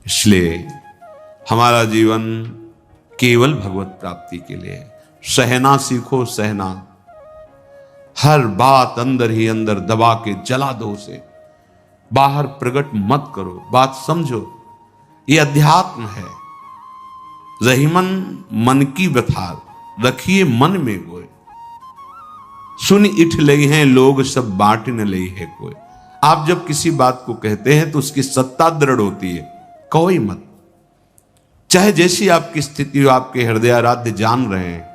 इसलिए हमारा जीवन केवल भगवत प्राप्ति के लिए। सहना सीखो, सहना। हर बात अंदर ही अंदर दबा के जला दो, उसे बाहर प्रकट मत करो। बात समझो, ये अध्यात्म है। रहीमन मन की व्यथा रखिए मन में गोय, सुन इठ लई हैं लोग सब बांट न लई है कोई। आप जब किसी बात को कहते हैं तो उसकी सत्ता दृढ़ होती है, कोई मत। चाहे जैसी आपकी स्थिति हो, आपके हृदय आराध्य जान रहे हैं,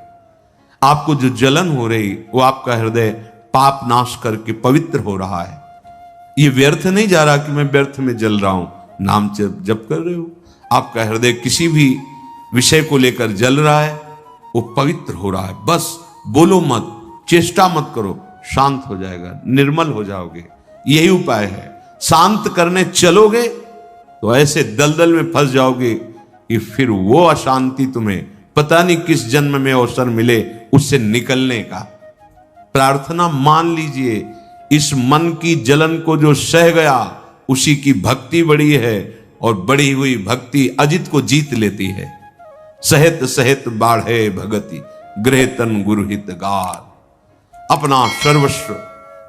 आपको जो जलन हो रही वो आपका हृदय पाप नाश करके पवित्र हो रहा है। ये व्यर्थ नहीं जा रहा कि मैं व्यर्थ में जल रहा हूं, नाम जप कर रहे हो। आपका हृदय किसी भी विषय को लेकर जल रहा है, वो पवित्र हो रहा है। बस बोलो मत, चेष्टा मत करो, शांत हो जाएगा, निर्मल हो जाओगे। यही उपाय है। शांत करने चलोगे तो ऐसे दलदल में फंस जाओगे कि फिर वो अशांति तुम्हें पता नहीं किस जन्म में अवसर मिले उससे निकलने का। प्रार्थना मान लीजिए, इस मन की जलन को जो सह गया उसी की भक्ति बड़ी है, और बढ़ी हुई भक्ति अजित को जीत लेती है। सहित सहित बाढ़े भगति गृह तन गुरुहित गार। अपना सर्वस्व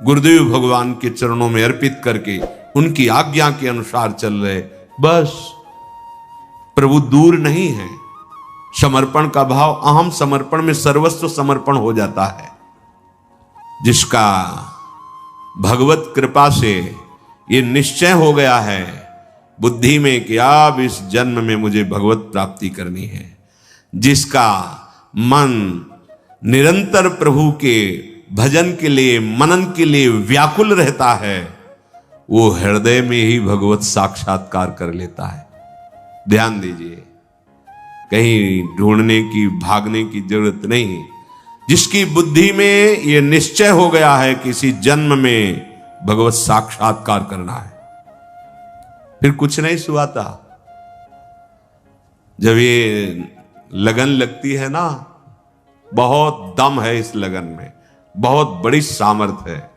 गुरुदेव भगवान के चरणों में अर्पित करके उनकी आज्ञा के अनुसार चल रहे, बस प्रभु दूर नहीं है। समर्पण का भाव, अहम समर्पण में सर्वस्व समर्पण हो जाता है। जिसका भगवत कृपा से ये निश्चय हो गया है बुद्धि में कि अब इस जन्म में मुझे भगवत प्राप्ति करनी है, जिसका मन निरंतर प्रभु के भजन के लिए, मनन के लिए व्याकुल रहता है, वो हृदय में ही भगवत साक्षात्कार कर लेता है। ध्यान दीजिए, कहीं ढूंढने की, भागने की जरूरत नहीं। जिसकी बुद्धि में ये निश्चय हो गया है कि इसी जन्म में भगवत साक्षात्कार करना है, फिर कुछ नहीं सुहाता। जब ये लगन लगती है ना, बहुत दम है इस लगन में, बहुत बड़ी सामर्थ्य है।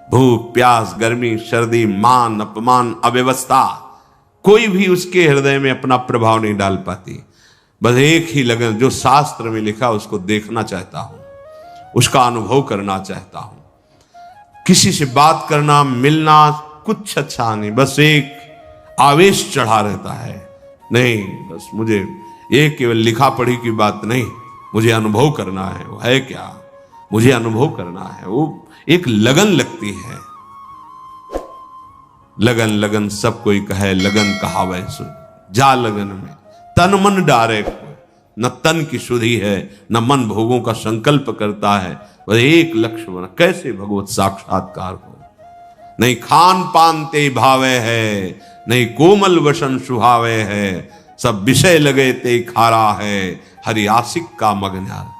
भूख प्यास, गर्मी सर्दी, मान अपमान, अव्यवस्था, कोई भी उसके हृदय में अपना प्रभाव नहीं डाल पाती। बस एक ही लगन, जो शास्त्र में लिखा उसको देखना चाहता हूं, उसका अनुभव करना चाहता हूं। किसी से बात करना, मिलना कुछ अच्छा नहीं, बस एक आवेश चढ़ा रहता है। नहीं, बस मुझे ये केवल लिखा पढ़ी की बात नहीं, मुझे अनुभव करना है। वो है क्या? मुझे अनुभव करना है। वो एक लगन लगती है। लगन लगन सब कोई कहे, लगन कहावै सुन, जा लगन में तन मन डारे कोई। न तन की शुद्धि है, न मन भोगों का संकल्प करता है, बस एक लक्ष्य बना, कैसे भगवत साक्षात्कार हो। नहीं खान पान ते भावे है, नहीं कोमल वसन सुहावे है, सब विषय लगे ते खारा है, हरि आशिक का मगन्यार।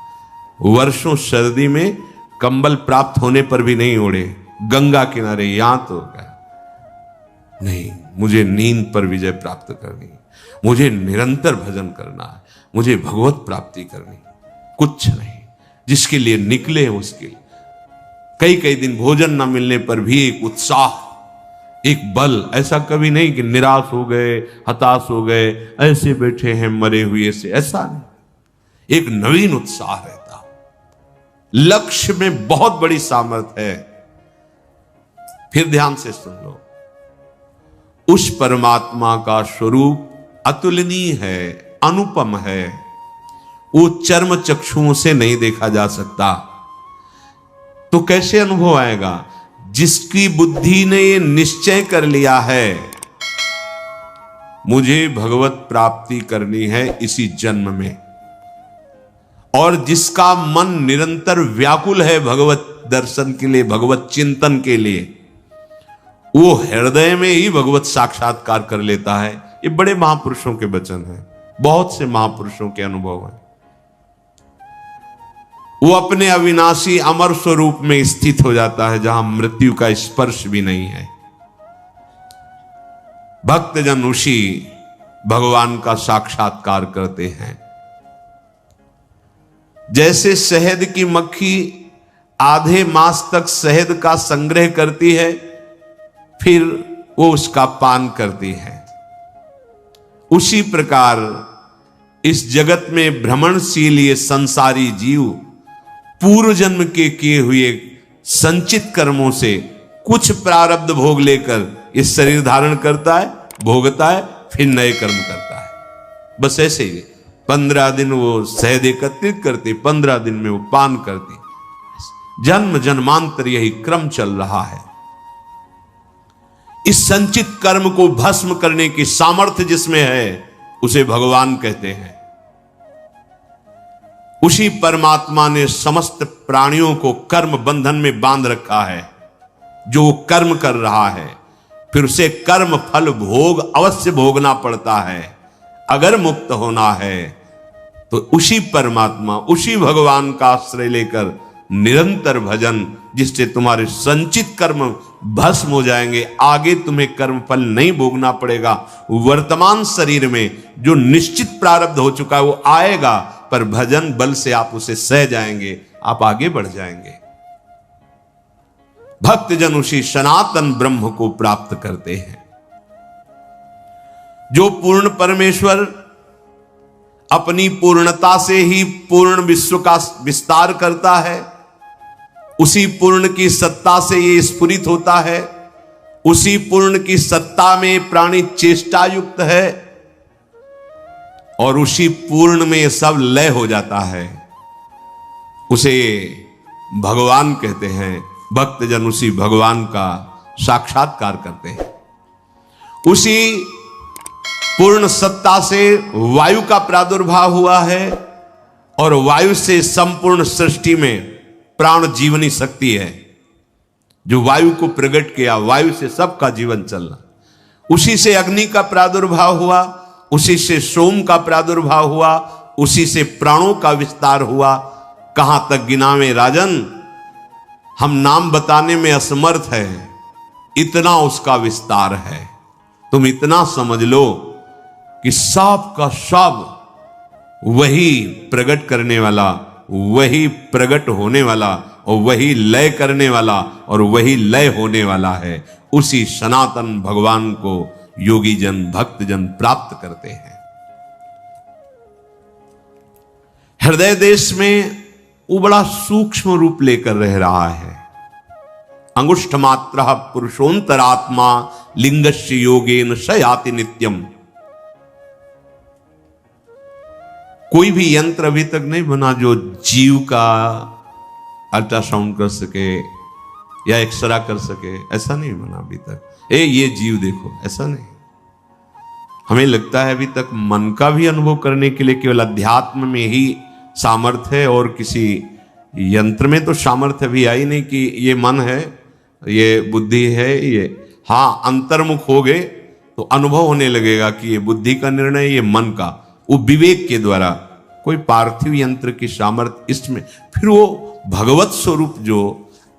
वर्षों सर्दी में कंबल प्राप्त होने पर भी नहीं ओढ़े, गंगा किनारे यहां तो गया। नहीं, मुझे नींद पर विजय प्राप्त करनी, मुझे निरंतर भजन करना है, मुझे भगवत प्राप्ति करनी। कुछ नहीं, जिसके लिए निकले उसके लिए कई कई दिन भोजन न मिलने पर भी एक उत्साह, एक बल। ऐसा कभी नहीं कि निराश हो गए, हताश हो गए, ऐसे बैठे हैं मरे हुए से, ऐसा नहीं। एक नवीन उत्साह रहता। लक्ष्य में बहुत बड़ी सामर्थ्य है। फिर ध्यान से सुन लो, उस परमात्मा का स्वरूप अतुलनीय है, अनुपम है। वो चर्म चक्षुओं से नहीं देखा जा सकता। तो कैसे अनुभव आएगा? जिसकी बुद्धि ने ये निश्चय कर लिया है मुझे भगवत प्राप्ति करनी है इसी जन्म में, और जिसका मन निरंतर व्याकुल है भगवत दर्शन के लिए, भगवत चिंतन के लिए, वो हृदय में ही भगवत साक्षात्कार कर लेता है। ये बड़े महापुरुषों के वचन हैं, बहुत से महापुरुषों के अनुभव हैं। वो अपने अविनाशी अमर स्वरूप में स्थित हो जाता है, जहां मृत्यु का स्पर्श भी नहीं है। भक्तजन उसी भगवान का साक्षात्कार करते हैं। जैसे शहद की मक्खी आधे मास तक शहद का संग्रह करती है, फिर वो उसका पान करती है, उसी प्रकार इस जगत में भ्रमणशील ये संसारी जीव पूर्व जन्म के किए हुए संचित कर्मों से कुछ प्रारब्ध भोग लेकर इस शरीर धारण करता है, भोगता है, फिर नए कर्म करता है। बस ऐसे ही 15 दिन वो शहद एकत्रित करते, 15 दिन में वो पान करते। जन्म जन्मांतर यही क्रम चल रहा है। इस संचित कर्म को भस्म करने की सामर्थ्य जिसमें है उसे भगवान कहते हैं। उसी परमात्मा ने समस्त प्राणियों को कर्म बंधन में बांध रखा है। जो वो कर्म कर रहा है फिर उसे कर्म फल भोग अवश्य भोगना पड़ता है। अगर मुक्त होना है तो उसी परमात्मा, उसी भगवान का आश्रय लेकर निरंतर भजन, जिससे तुम्हारे संचित कर्म भस्म हो जाएंगे। आगे तुम्हें कर्म फल नहीं भोगना पड़ेगा। वर्तमान शरीर में जो निश्चित प्रारब्ध हो चुका है वो आएगा, पर भजन बल से आप उसे सह जाएंगे, आप आगे बढ़ जाएंगे। भक्तजन उसी सनातन ब्रह्म को प्राप्त करते हैं। जो पूर्ण परमेश्वर अपनी पूर्णता से ही पूर्ण विश्व का विस्तार करता है, उसी पूर्ण की सत्ता से ये स्फुरित होता है, उसी पूर्ण की सत्ता में प्राणी चेष्टा युक्त है और उसी पूर्ण में सब लय हो जाता है। उसे भगवान कहते हैं। भक्तजन उसी भगवान का साक्षात्कार करते हैं। उसी पूर्ण सत्ता से वायु का प्रादुर्भाव हुआ है और वायु से संपूर्ण सृष्टि में प्राण जीवनी शक्ति है। जो वायु को प्रकट किया, वायु से सबका जीवन चलना। उसी से अग्नि का प्रादुर्भाव हुआ, उसी से सोम का प्रादुर्भाव हुआ, उसी से प्राणों का विस्तार हुआ। कहां तक गिनावे राजन, हम नाम बताने में असमर्थ है, इतना उसका विस्तार है। तुम इतना समझ लो कि सब का सब वही प्रकट करने वाला, वही प्रकट होने वाला और वही लय करने वाला और वही लय होने वाला है। उसी सनातन भगवान को योगी जन भक्त जन प्राप्त करते हैं। हृदय देश में वो बड़ा सूक्ष्म रूप लेकर रह रहा है। अंगुष्ठ मात्र पुरुषोंतरात्मा लिंगस्य योगेन सयाति नित्यम। कोई भी यंत्र अभी तक नहीं बना जो जीव का अल्ट्रासाउंड कर सके या एक्सरा कर सके, ऐसा नहीं बना अभी तक। ये जीव देखो, ऐसा नहीं। हमें लगता है अभी तक मन का भी अनुभव करने के लिए केवल अध्यात्म में ही सामर्थ्य है और किसी यंत्र में तो सामर्थ्य भी आई नहीं कि ये मन है, ये बुद्धि है, ये हाँ अंतर्मुख हो गए तो अनुभव होने लगेगा कि ये बुद्धि का निर्णय, ये मन का। वो विवेक के द्वारा कोई पार्थिव यंत्र की सामर्थ्य इसमें, फिर वो भगवत स्वरूप जो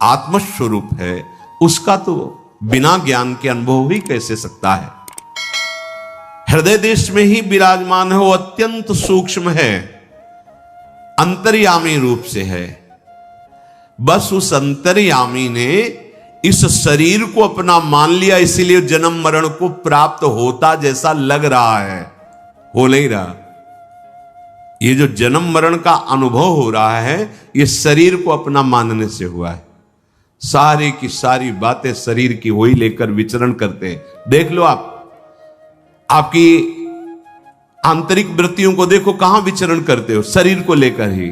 आत्म स्वरूप है उसका तो बिना ज्ञान के अनुभव ही कैसे सकता है। हृदय देश में ही विराजमान है, वो अत्यंत सूक्ष्म है, अंतर्यामी रूप से है। बस उस अंतर्यामी ने इस शरीर को अपना मान लिया, इसीलिए जन्म मरण को प्राप्त होता जैसा लग रहा है, हो नहीं रहा। ये जो जन्म मरण का अनुभव हो रहा है ये शरीर को अपना मानने से हुआ है। सारी की सारी बातें शरीर की वही लेकर विचरण करते हैं। देख लो आप, आपकी आंतरिक वृत्तियों को देखो, कहां विचरण करते हो, शरीर को लेकर ही।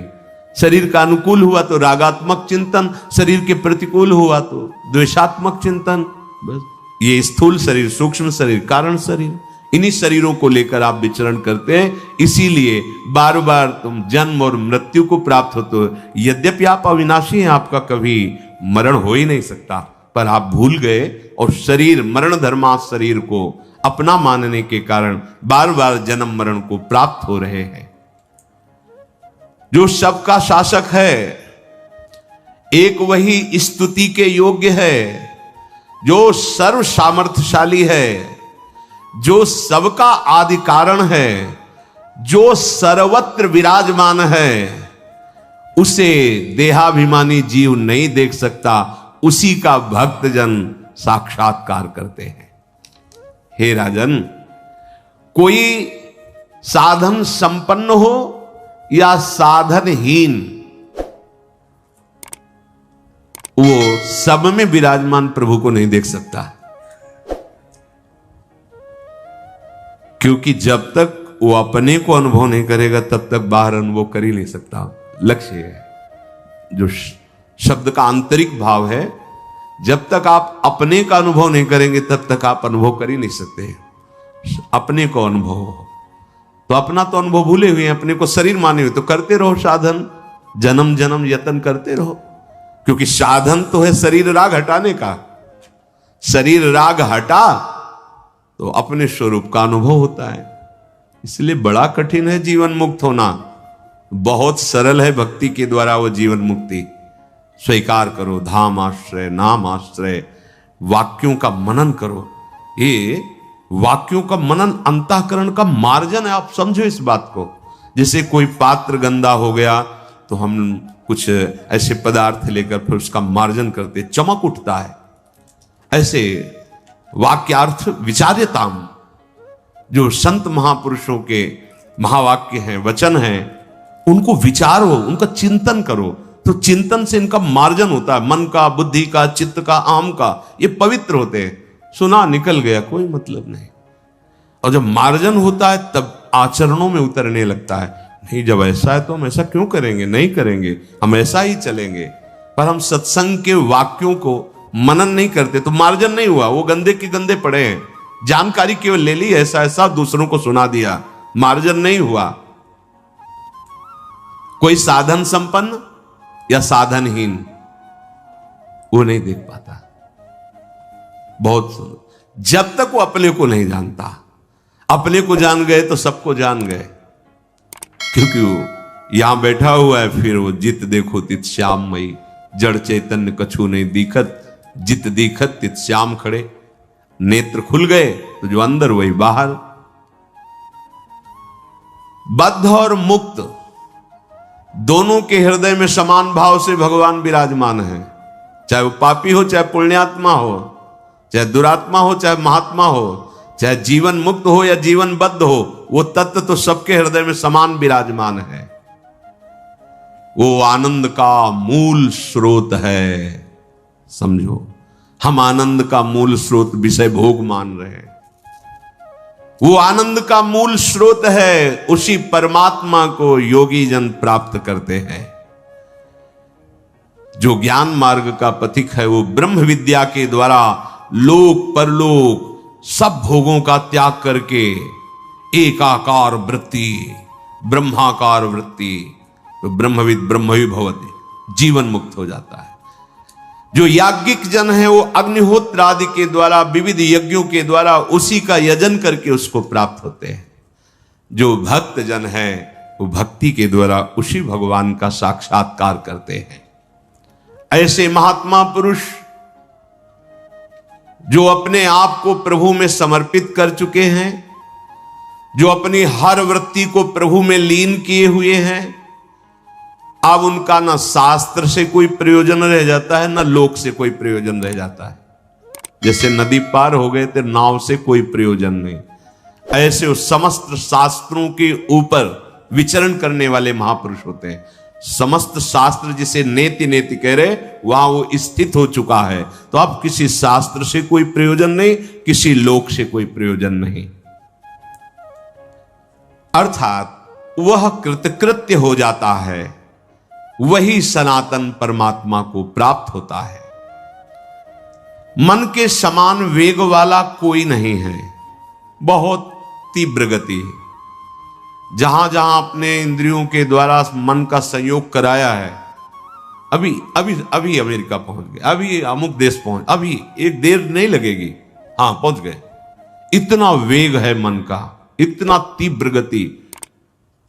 शरीर का अनुकूल हुआ तो रागात्मक चिंतन, शरीर के प्रतिकूल हुआ तो द्वेषात्मक चिंतन। बस ये स्थूल शरीर, सूक्ष्म शरीर, कारण शरीर, इन्हीं शरीरों को लेकर आप विचरण करते हैं। इसीलिए बार बार तुम जन्म और मृत्यु को प्राप्त होते हो। यद्यपि आप अविनाशी हैं, आपका कभी मरण हो ही नहीं सकता, पर आप भूल गए और शरीर मरण धर्मा शरीर को अपना मानने के कारण बार बार जन्म मरण को प्राप्त हो रहे हैं। जो सबका शासक है, एक वही स्तुति के योग्य है, जो सर्व सामर्थ्यशाली है, जो सबका आदि कारण है, जो सर्वत्र विराजमान है, उसे देहाभिमानी जीव नहीं देख सकता, उसी का भक्तजन साक्षात्कार करते हैं। हे राजन, कोई साधन संपन्न हो या साधनहीन, वो सब में विराजमान प्रभु को नहीं देख सकता, क्योंकि जब तक वो अपने को अनुभव नहीं करेगा तब तक बाहर अनुभव कर ही नहीं सकता। लक्ष्य है जो शब्द का आंतरिक भाव है, जब तक आप अपने का अनुभव नहीं करेंगे तब तक आप अनुभव कर ही नहीं सकते। अपने को अनुभव हो तो अपना तो अनुभव भूले हुए हैं, अपने को शरीर माने हुए, तो करते रहो साधन, जन्म जन्म यत्न करते रहो, क्योंकि साधन तो है शरीर राग हटाने का। शरीर राग हटा तो अपने स्वरूप का अनुभव होता है। इसलिए बड़ा कठिन है जीवन मुक्त होना, बहुत सरल है भक्ति के द्वारा वो जीवन मुक्ति। स्वीकार करो, धाम आश्रय, नाम आश्रय, वाक्यों का मनन करो। ये वाक्यों का मनन अंतःकरण का मार्जन है, आप समझो इस बात को। जैसे कोई पात्र गंदा हो गया तो हम कुछ ऐसे पदार्थ लेकर फिर उसका मार्जन करते, चमक उठता है। ऐसे वाक्यार्थ विचार्यताम, जो संत महापुरुषों के महावाक्य हैं, वचन हैं, उनको विचारो, उनका चिंतन करो, तो चिंतन से इनका मार्जन होता है, मन का, बुद्धि का, चित्त का, आम का, ये पवित्र होते हैं। सुना निकल गया, कोई मतलब नहीं। और जब मार्जन होता है तब आचरणों में उतरने लगता है। नहीं, जब ऐसा है तो हम ऐसा क्यों करेंगे, नहीं करेंगे, हम ऐसा ही चलेंगे। पर हम सत्संग के वाक्यों को मनन नहीं करते तो मार्जन नहीं हुआ, वो गंदे के गंदे पड़े हैं। जानकारी केवल ले ली, ऐसा ऐसा दूसरों को सुना दिया, मार्जन नहीं हुआ। कोई साधन संपन्न या साधनहीन, वो नहीं देख पाता। बहुत सुनो, जब तक वो अपने को नहीं जानता। अपने को जान गए तो सबको जान गए, क्योंकि वो यहां बैठा हुआ है। फिर वो जित देखो तित श्याममयी, जड़ चैतन्य कछु नहीं दिखत, जित दिखत तित श्याम खड़े। नेत्र खुल गए तो जो अंदर वही बाहर। बद्ध और मुक्त दोनों के हृदय में समान भाव से भगवान विराजमान है। चाहे वो पापी हो, चाहे पुण्यात्मा हो, चाहे दुरात्मा हो, चाहे महात्मा हो, चाहे जीवन मुक्त हो या जीवन बद्ध हो, वो तत्व तो सबके हृदय में समान विराजमान है। वो आनंद का मूल स्रोत है। समझो, हम आनंद का मूल स्रोत विषय भोग मान रहे हैं। वो आनंद का मूल स्रोत है, उसी परमात्मा को योगी जन प्राप्त करते हैं। जो ज्ञान मार्ग का पथिक है, वो ब्रह्म विद्या के द्वारा लोक परलोक सब भोगों का त्याग करके एकाकार वृत्ति, ब्रह्माकार वृत्ति, तो ब्रह्मविद ब्रह्मवि भवति, जीवन मुक्त हो जाता है। जो याज्ञिक जन है वो अग्निहोत्र आदि के द्वारा, विविध यज्ञों के द्वारा उसी का यजन करके उसको प्राप्त होते हैं। जो भक्त जन है वो भक्ति के द्वारा उसी भगवान का साक्षात्कार करते हैं। ऐसे महात्मा पुरुष जो अपने आप को प्रभु में समर्पित कर चुके हैं, जो अपनी हर वृत्ति को प्रभु में लीन किए हुए हैं, अब उनका ना शास्त्र से कोई प्रयोजन रह जाता है, ना लोक से कोई प्रयोजन रह जाता है। जैसे नदी पार हो गए थे, नाव से कोई प्रयोजन नहीं, ऐसे वो समस्त शास्त्रों के ऊपर विचरण करने वाले महापुरुष होते हैं। समस्त शास्त्र जिसे नेति नेति कह रहे, वहां वो स्थित हो चुका है। तो अब किसी शास्त्र से कोई प्रयोजन नहीं, किसी लोक से कोई प्रयोजन नहीं। अर्थात वह कृतकृत्य हो जाता है, वही सनातन परमात्मा को प्राप्त होता है। मन के समान वेग वाला कोई नहीं है, बहुत तीव्र गति। जहां जहां अपने इंद्रियों के द्वारा मन का संयोग कराया है, अभी अभी अभी अमेरिका पहुंच गए, अभी अमुक देश पहुंच, अभी एक देर नहीं लगेगी, हाँ पहुंच गए। इतना वेग है मन का, इतना तीव्र गति।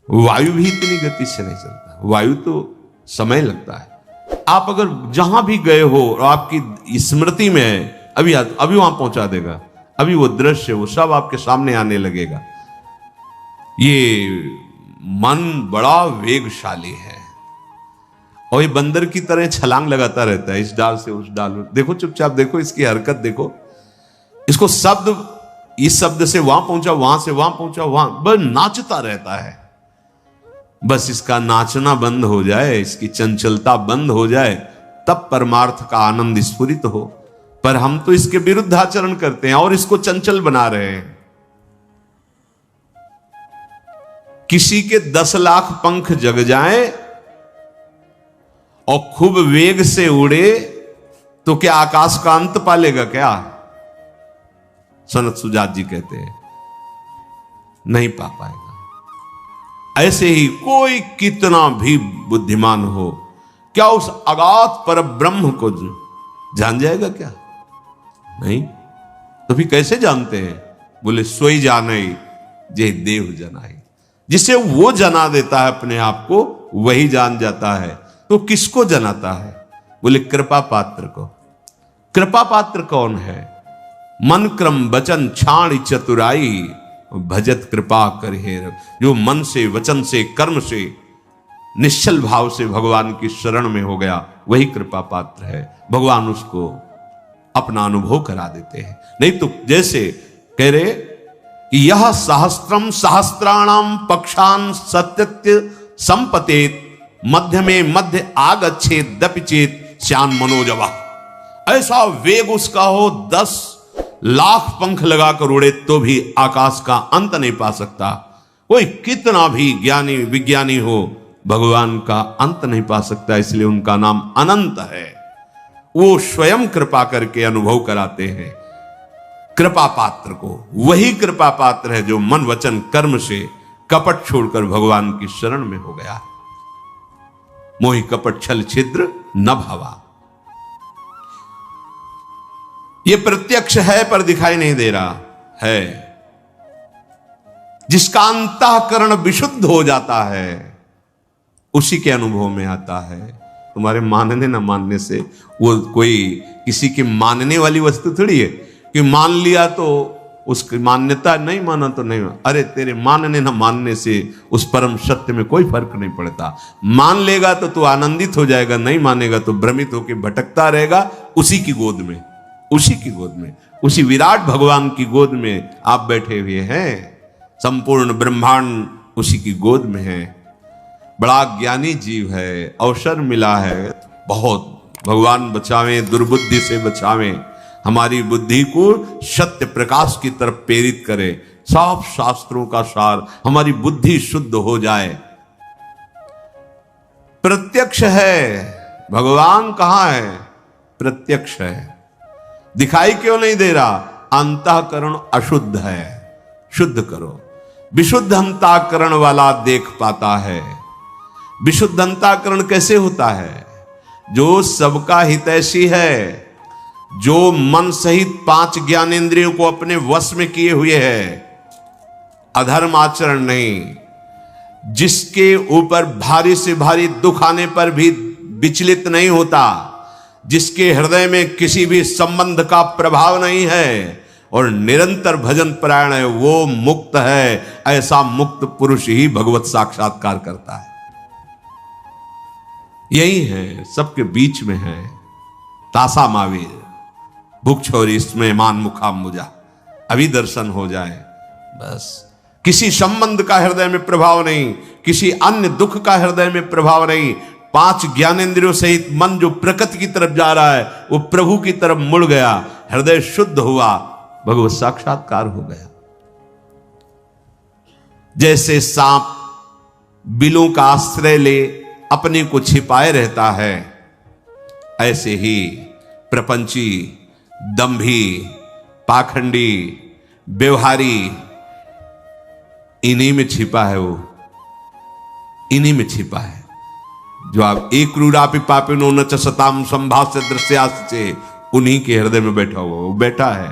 वायु भी इतनी गति से नहीं चलता, वायु तो समय लगता है। आप अगर जहां भी गए हो और आपकी स्मृति में है, अभी वहां पहुंचा देगा, अभी वो दृश्य वो सब आपके सामने आने लगेगा। ये मन बड़ा वेगशाली है और ये बंदर की तरह छलांग लगाता रहता है, इस डाल से उस डाल। देखो चुपचाप देखो, इसकी हरकत देखो, इसको शब्द इस शब्द से वहां पहुंचा, वहां से वहां पहुंचा, वहां बस नाचता रहता है। बस इसका नाचना बंद हो जाए, इसकी चंचलता बंद हो जाए, तब परमार्थ का आनंद स्फुरित हो। पर हम तो इसके विरुद्ध आचरण करते हैं और इसको चंचल बना रहे हैं। किसी के 10 लाख पंख जग जाए और खूब वेग से उड़े तो क्या आकाश का अंत पालेगा क्या? सनत सुजात जी कहते हैं नहीं पा पाएगा। ऐसे ही कोई कितना भी बुद्धिमान हो, क्या उस अगाध पर ब्रह्म को जान जाएगा क्या? नहीं। तो फिर कैसे जानते हैं? बोले सोई जाने जे देव जनाई। जिसे वो जना देता है अपने आप को, वही जान जाता है। तो किसको जनाता है? बोले कृपा पात्र को। कृपा पात्र कौन है? मन क्रम वचन छाण चतुराई भजत कृपा कर हेर। जो मन से, वचन से, कर्म से, निश्चल भाव से भगवान की शरण में हो गया, वही कृपा पात्र है। भगवान उसको अपना अनुभव करा देते हैं। नहीं तो जैसे कह रहे कि यह सहस्त्रम सहस्त्राणाम पक्षान सत्यत्य संपतेत मध्य में मध्य आगच्छेत दपिचेत श्यान मनोजवा। ऐसा वेग उसका हो 10 लाख पंख लगाकर उड़े तो भी आकाश का अंत नहीं पा सकता। कोई कितना भी ज्ञानी विज्ञानी हो, भगवान का अंत नहीं पा सकता। इसलिए उनका नाम अनंत है। वो स्वयं कृपा करके अनुभव कराते हैं कृपा पात्र को। वही कृपा पात्र है जो मन वचन कर्म से कपट छोड़कर भगवान की शरण में हो गया। मोहि कपट छल छिद्र न भावा। ये प्रत्यक्ष है पर दिखाई नहीं दे रहा है। जिसका अंतःकरण विशुद्ध हो जाता है उसी के अनुभव में आता है। तुम्हारे मानने ना मानने से वो कोई किसी की मानने वाली वस्तु थोड़ी है कि मान लिया तो उसकी मान्यता, नहीं माना तो नहीं। अरे तेरे मानने ना मानने से उस परम सत्य में कोई फर्क नहीं पड़ता। मान लेगा तो तू आनंदित हो जाएगा, नहीं मानेगा तो भ्रमित होकर भटकता रहेगा उसी की गोद में, उसी की गोद में, उसी विराट भगवान की गोद में आप बैठे हुए हैं। संपूर्ण ब्रह्मांड उसी की गोद में है। बड़ा ज्ञानी जीव है, अवसर मिला है बहुत। भगवान बचावें, दुर्बुद्धि से बचावें, हमारी बुद्धि को सत्य प्रकाश की तरफ प्रेरित करे। सब शास्त्रों का सार, हमारी बुद्धि शुद्ध हो जाए। प्रत्यक्ष है भगवान। कहां है? प्रत्यक्ष है। दिखाई क्यों नहीं दे रहा? अंतःकरण अशुद्ध है, शुद्ध करो। विशुद्ध अंतःकरण वाला देख पाता है। विशुद्ध अंतःकरण कैसे होता है? जो सबका हितैषी है, जो मन सहित 5 ज्ञानेंद्रियों को अपने वश में किए हुए है, अधर्म आचरण नहीं, जिसके ऊपर भारी से भारी दुख आने पर भी विचलित नहीं होता, जिसके हृदय में किसी भी संबंध का प्रभाव नहीं है और निरंतर भजन परायण है, वो मुक्त है। ऐसा मुक्त पुरुष ही भगवत साक्षात्कार करता है। यही है, सबके बीच में है। तासा मावीर भूख छोरी इसमें मान मुखाम मुझा। अभी दर्शन हो जाए बस। किसी संबंध का हृदय में प्रभाव नहीं, किसी अन्य दुख का हृदय में प्रभाव नहीं। 5 ज्ञानेंद्रियों सहित मन जो प्रकृति की तरफ जा रहा है वो प्रभु की तरफ मुड़ गया। हृदय शुद्ध हुआ, भगवत साक्षात्कार हो गया। जैसे सांप बिलों का आश्रय ले अपने को छिपाए रहता है, ऐसे ही प्रपंची, दंभी, पाखंडी, व्यवहारी इन्हीं में छिपा है। वो इन्हीं में छिपा है। जो आप एक क्रूरापि पापिनो न च सताम संभाष्य दृश्यास से, उन्हीं के हृदय में बैठा हुआ वो बैठा है।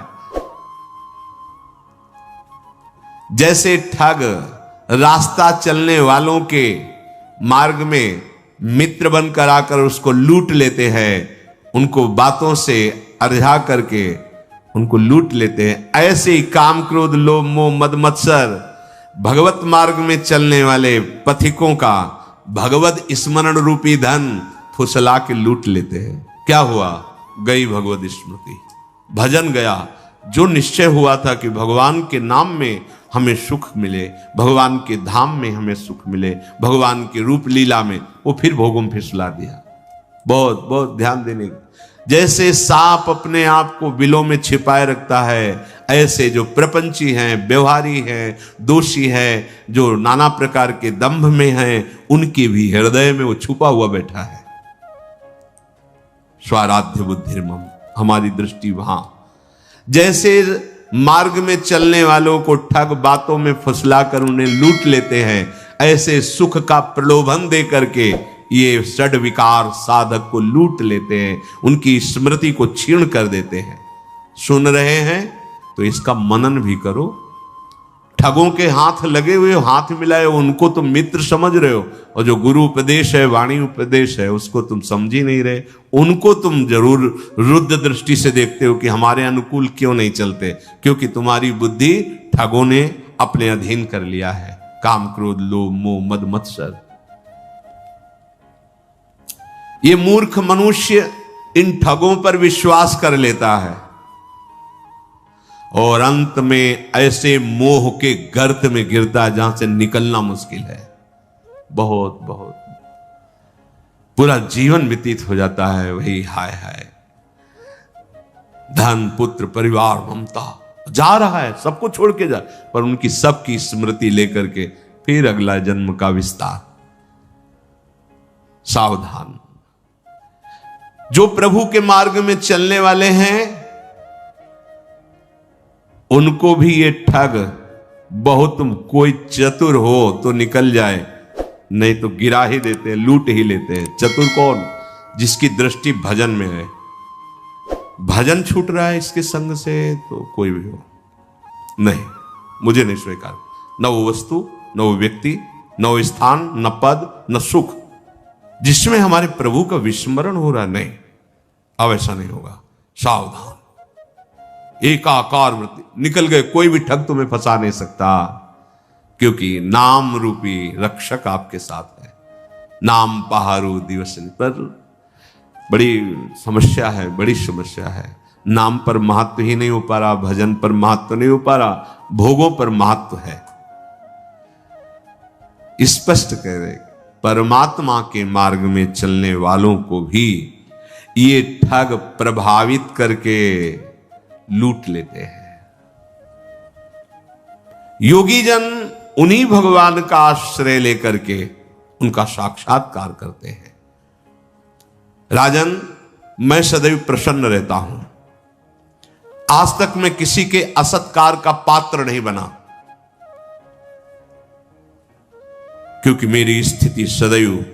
जैसे ठग रास्ता चलने वालों के मार्ग में मित्र बनकर आकर उसको लूट लेते हैं, उनको बातों से अरझा करके उनको लूट लेते हैं, ऐसे ही काम क्रोध लोभ मोह मद मत्सर भगवत मार्ग में चलने वाले पथिकों का भगवत स्मरण रूपी धन फुसला के लूट लेते हैं। क्या हुआ? गई भगवत स्मृति, भजन गया, जो निश्चय हुआ था कि भगवान के नाम में हमें सुख मिले, भगवान के धाम में हमें सुख मिले, भगवान के रूप लीला में, वो फिर भोगों में फिसला दिया। बहुत बहुत ध्यान देने की। जैसे सांप अपने आप को बिलों में छिपाए रखता है, ऐसे जो प्रपंची हैं, व्यवहारी हैं, दोषी हैं, जो नाना प्रकार के दंभ में हैं, उनके भी हृदय में वो छुपा हुआ बैठा है। स्वाराध्य बुद्धिर्मम, हमारी दृष्टि वहां। जैसे मार्ग में चलने वालों को ठग बातों में फुसलाकर उन्हें लूट लेते हैं, ऐसे सुख का प्रलोभन दे करके ये षड विकार साधक को लूट लेते हैं, उनकी स्मृति को क्षीण कर देते हैं। सुन रहे हैं तो इसका मनन भी करो। ठगों के हाथ लगे हुए हो, हाथ मिलाए हो, उनको तुम मित्र समझ रहे हो, और जो गुरु उपदेश है, वाणी उपदेश है, उसको तुम समझ ही नहीं रहे। उनको तुम जरूर रुद्ध दृष्टि से देखते हो कि हमारे अनुकूल क्यों नहीं चलते, क्योंकि तुम्हारी बुद्धि ठगों ने अपने अधीन कर लिया है। काम क्रोध लोभ मोह मद मत्सर। ये मूर्ख मनुष्य इन ठगों पर विश्वास कर लेता है और अंत में ऐसे मोह के गर्त में गिरता है जहां से निकलना मुश्किल है। बहुत बहुत पूरा जीवन व्यतीत हो जाता है वही हाय हाय, धन पुत्र परिवार ममता, जा रहा है सबको छोड़ के जा, पर उनकी सबकी स्मृति लेकर के फिर अगला जन्म का विस्तार। सावधान। जो प्रभु के मार्ग में चलने वाले हैं उनको भी ये ठग बहुत, कोई चतुर हो तो निकल जाए, नहीं तो गिरा ही देते हैं, लूट ही लेते हैं। चतुर कौन? जिसकी दृष्टि भजन में है। भजन छूट रहा है इसके संग से तो कोई भी हो नहीं, मुझे नहीं स्वीकार। न वो वस्तु, न वो व्यक्ति, न वो स्थान, न पद, न सुख जिसमें हमारे प्रभु का विस्मरण हो रहा, नहीं, अब ऐसा नहीं होगा। सावधान। एकाकार वृत्ति, निकल गए। कोई भी ठग तुम्हें फंसा नहीं सकता, क्योंकि नाम रूपी रक्षक आपके साथ है। नाम पहारू दिवस पर बड़ी समस्या है, बड़ी समस्या है। नाम पर महत्व ही नहीं हो पा रहा, भजन पर महत्व नहीं हो पा रहा, भोगों पर महत्व है। स्पष्ट कह रहे, परमात्मा के मार्ग में चलने वालों को भी ये ठग प्रभावित करके लूट लेते हैं। योगी जन उन्हीं भगवान का आश्रय लेकर के उनका साक्षात्कार करते हैं। राजन, मैं सदैव प्रसन्न रहता हूं। आज तक मैं किसी के असत्कार का पात्र नहीं बना, क्योंकि मेरी स्थिति सदैव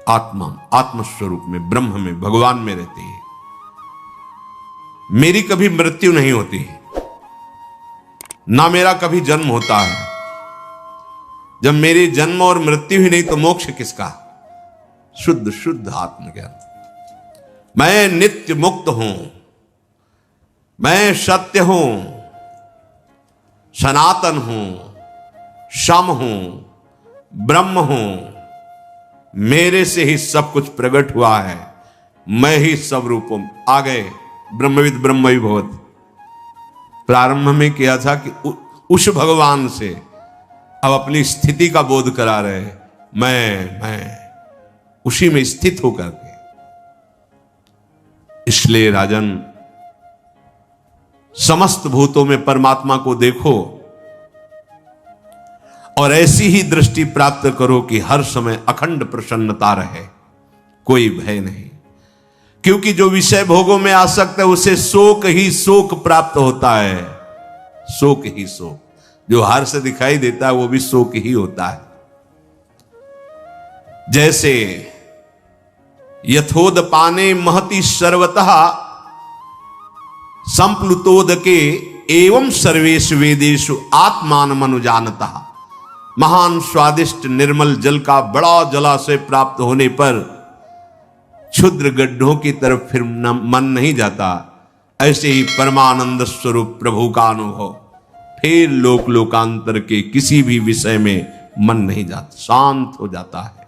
आत्मस्वरूप में, ब्रह्म में, भगवान में रहती है। मेरी कभी मृत्यु नहीं होती, ना मेरा कभी जन्म होता है। जब मेरी जन्म और मृत्यु ही नहीं तो मोक्ष किसका? शुद्ध शुद्ध आत्मज्ञान। मैं नित्य मुक्त हूं, मैं सत्य हूं, सनातन हूं, सम हूं, ब्रह्म हूं। मेरे से ही सब कुछ प्रकट हुआ है, मैं ही सब रूपों। आ गए ब्रह्मविद ब्रह्म भवत। प्रारंभ में किया था कि उस भगवान से अब अपनी स्थिति का बोध करा रहे। मैं उसी में स्थित होकर के। इसलिए राजन, समस्त भूतों में परमात्मा को देखो और ऐसी ही दृष्टि प्राप्त करो कि हर समय अखंड प्रसन्नता रहे, कोई भय नहीं। क्योंकि जो विषय भोगों में आसक्त है उसे शोक ही शोक प्राप्त होता है, शोक ही शोक। जो हर्ष दिखाई देता है वो भी शोक ही होता है। जैसे यथोदपाने महति सर्वतः संप्लुतोदके एवं सर्वेषु वेदेषु आत्मान मनुजानतः। महान स्वादिष्ट निर्मल जल का बड़ा जलाशय प्राप्त होने पर क्षुद्र गड्ढों की तरफ फिर मन नहीं जाता, ऐसे ही परमानंद स्वरूप प्रभु का अनुभव फिर लोक लोकांतर के किसी भी विषय में मन नहीं जाता, शांत हो जाता है।